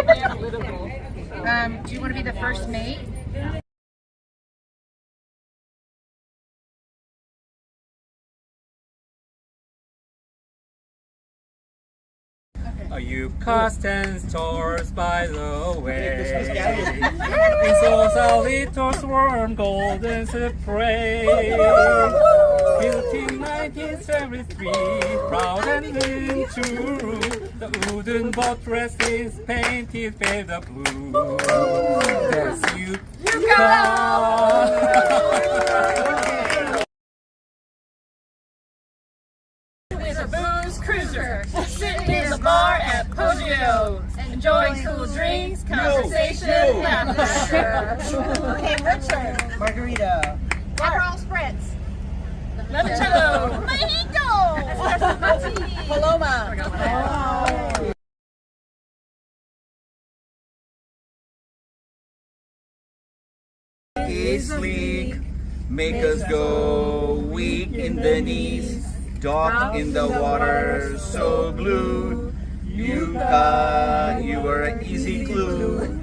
Do you want to be the first mate? You cast 10 stars by the way. In Sausalito's warm golden spray. Built in 1973, proud and new true. The wooden boat rest is painted feather blue. That's you It's a booze cruiser, sitting in the bar at Poggio's, enjoying cool drinks, conversation, laughter. Okay, Richard. Margarita. Aperol Spritz. Limoncello. Mojito. Paloma. Is sleek, make us go weak in the knees, dark in the water, so blue. You are an easy clue.